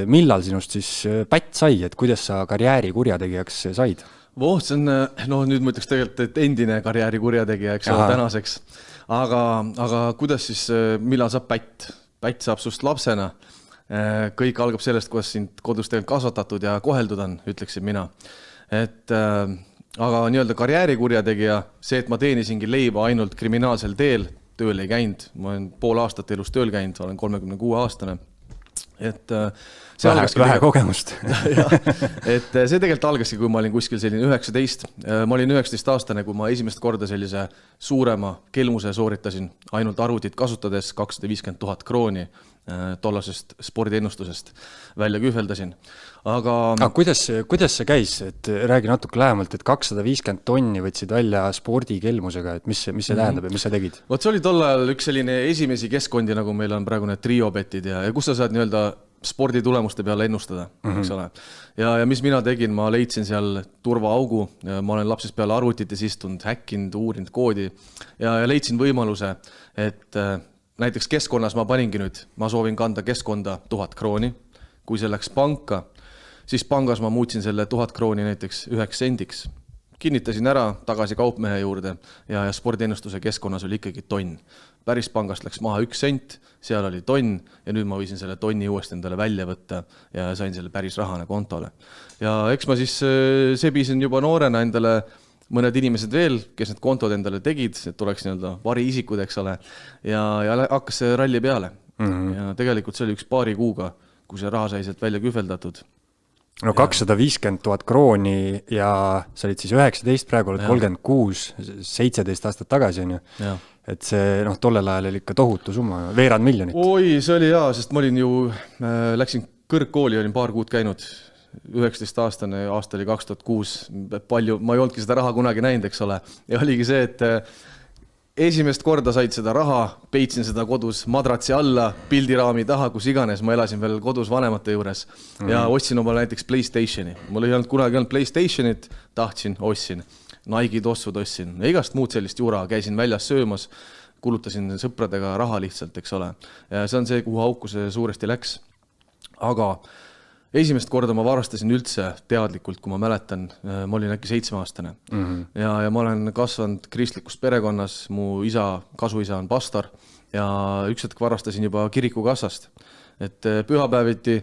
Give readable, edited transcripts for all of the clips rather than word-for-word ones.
Millal sinust siis pätt sai, et kuidas sa karjääri kurjategijaks said? See on, nüüd ma ütleks tegelikult, et endine karjääri kurjategija, eks ole, tänaseks. Aga kuidas siis, millal saab pätt? Pätt saab sust lapsena. Kõik algab sellest, kuidas sind kodus tegelikult kasvatatud ja koheldud on, ütleksin mina. Aga nii-öelda karjääri kurjategija, see, et ma teenisingi leiba ainult kriminaalsel teel, tööl ei käinud. Ma olen pool aastat elus tööl käinud, olen 36 aastane. Vähe kogemust. See tegelikult algaski, kui ma olin kuskil selline 19. Ma olin 19 aastane, kui ma esimest korda sellise suurema kelmuse sooritasin ainult arvutit kasutades 250 000 krooni tollasest spordiennustusest välja kühveldasin. Aga kuidas see käis? Räägi natuke lähemalt, et 250 tonni võtsid välja spordikelmusega, et mis see tähendab ja mis sa tegid? See oli tol ajal üks selline esimesi keskkondi, nagu meil on praegu need triobetid ja kus sa saad nii-öelda sporditulemuste peale ennustada, eks ole. Ja mis mina tegin, ma leidsin seal turvaaugu, ma olen lapsest peale arvutites istunud, häkkinud, uurinud koodi ja leidsin võimaluse, et näiteks keskkonnas ma paningi nüüd, ma soovin kanda keskkonda 1000 krooni, kui see läks panka, siis pangas ma muutsin selle 1000 krooni näiteks 9 sendiks. Kinnitasin ära tagasi kaupmehe juurde ja spordiennustuse keskkonnas oli ikkagi tonn. Päris pangast läks maha 1 sent, seal oli tonn ja nüüd ma võisin selle tonni uuesti endale välja võtta ja sain selle päris rahane kontole. Ja eks ma siis sebisin juba noorena endale mõned inimesed veel, kes need kontod endale tegid, et oleks nii-öelda variisikud, eks ole, ja hakkas see ralli peale. Ja tegelikult see oli üks paari kuuga, kui see raha sai sealt välja kühveldatud. 250 000 krooni ja sa olid siis 19, praegu oled 36, 17 aastat tagasi on ju. Et see tollel ajal oli ikka tohutu summa, veerand miljonit. Oi, see oli jaa, sest ma olin ju, läksin kõrgkooli, olin paar kuud käinud, 19 aastane, aasta oli 2006, palju, ma ei olnudki seda raha kunagi näinud, eks ole. Ja oligi see, et esimest korda said seda raha, peitsin seda kodus madratsi alla, pildiraami taha, kus iganes, ma elasin veel kodus vanemate juures ja ostsin oma näiteks PlayStationi. Mul ei olnud kunagi olnud PlayStationit, tahtsin, ostsin, Nike'id ossud ostsin, igast muud sellist juura, käisin väljas söömas, kulutasin sõpradega raha lihtsalt, eks ole. Ja see on see, kuhu auku see suuresti läks. Aga esimest korda ma varastasin üldse teadlikult, kui ma mäletan, ma olin äkki 7-aastane. Ja ma olen kasvanud kristlikus perekonnas, mu kasuisa on pastor ja üks hetk varastasin juba kirikukassast. Et pühapäeviti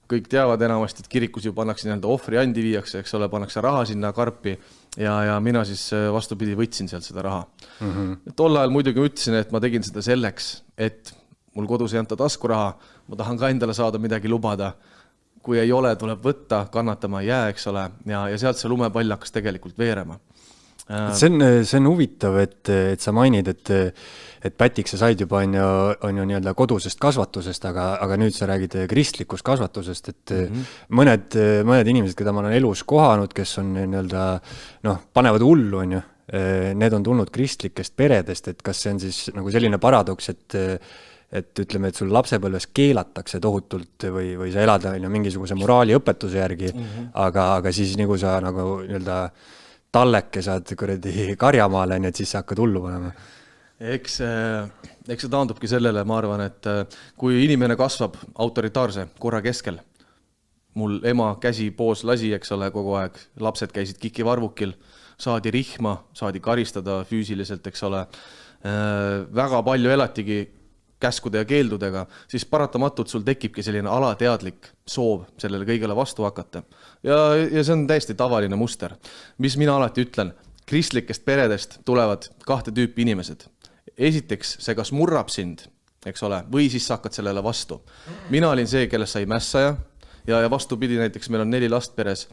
kõik teavad enamasti, et kirikus ju pannakse nii-öelda ohvriandi viiakse, eks ole, pannakse raha sinna karpi ja mina siis vastupidi võtsin sealt seda raha. Tol ajal muidugi ütlesin, et ma tegin seda selleks, et mul kodus ei anta taskuraha, ma tahan ka endale saada midagi lubada. Kui ei ole, tuleb võtta, kannatama ei jää, eks ole, ja sealt see lumepall hakkas tegelikult veerema. See on huvitav, et sa mainid, et pätiks sa said juba on ju nii-öelda kodusest kasvatusest, aga nüüd sa räägid kristlikust kasvatusest, et mõned inimesed, keda ma olen elus kohanud, kes on nii-öelda, panevad hullu, on ju, need on tulnud kristlikest peredest, et kas see on siis nagu selline paradoks, et ütleme, et sul lapsepõlves keelatakse tohutult või sa elad mingisuguse moraali õpetuse järgi, aga siis nagu sa nagu nii-öelda talleke saad karjamaale, et siis sa hakkad hullu panema. Eks see taandubki sellele, ma arvan, et kui inimene kasvab autoritaarse korra keskel, mul ema käsi poos lasi, eks ole, kogu aeg, lapsed käisid kikivarvukil, saadi rihma, saadi karistada füüsiliselt, eks ole, väga palju elatigi käskude ja keeldudega, siis paratamatult sul tekibki selline alateadlik soov sellele kõigele vastu hakata. Ja see on täiesti tavaline muster. Mis mina alati ütlen, kristlikest peredest tulevad 2 tüüpi inimesed. Esiteks, see kas murrab sind, eks ole, või siis sa hakkad sellele vastu. Mina olin see, kellest sai mässaja ja vastupidi, näiteks meil on 4 last peres.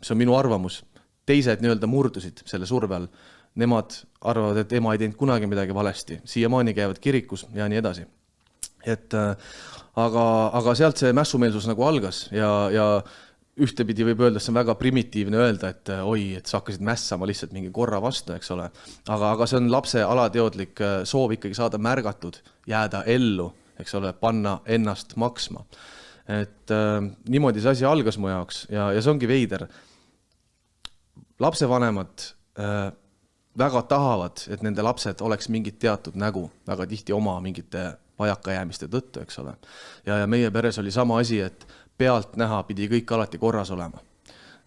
See on minu arvamus. Teised nii-öelda murdusid selle surve all. Nemad arvavad, et ema ei teinud kunagi midagi valesti. Siiamaani käivad kirikus ja nii edasi. Aga sealt see mässumeelsus nagu algas ja ühtepidi võib öelda, see on väga primitiivne öelda, et et sa hakkasid mässama lihtsalt mingi korra vastu, eks ole. Aga see on lapse alateadlik soov ikkagi saada märgatud, jääda ellu, eks ole, panna ennast maksma. Et niimoodi see asi algas mu jaoks ja see ongi veider. Lapsevanemad väga tahavad, et nende lapsed oleks mingit teatud nägu, väga tihti oma mingite vajakajäämiste tõttu, eks ole. Ja meie peres oli sama asi, et pealt näha pidi kõik alati korras olema.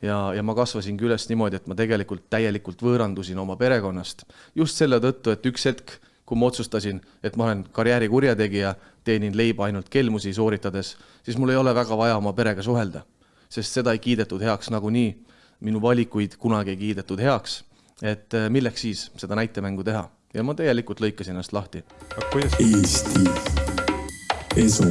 Ja ma kasvasingi üles niimoodi, et ma tegelikult täielikult võõrandusin oma perekonnast. Just selle tõttu, et üks hetk, kui ma otsustasin, et ma olen karjääri kurjategija, teenin leiba ainult kelmusi sooritades, siis mul ei ole väga vaja oma perega suhelda, sest seda ei kiidetud heaks nagunii. Minu valikuid kunagi ei kiidetud heaks, et milleks siis seda näitemängu teha. Ja ma tegelikult lõikasin ennast lahti. Eesti Esu.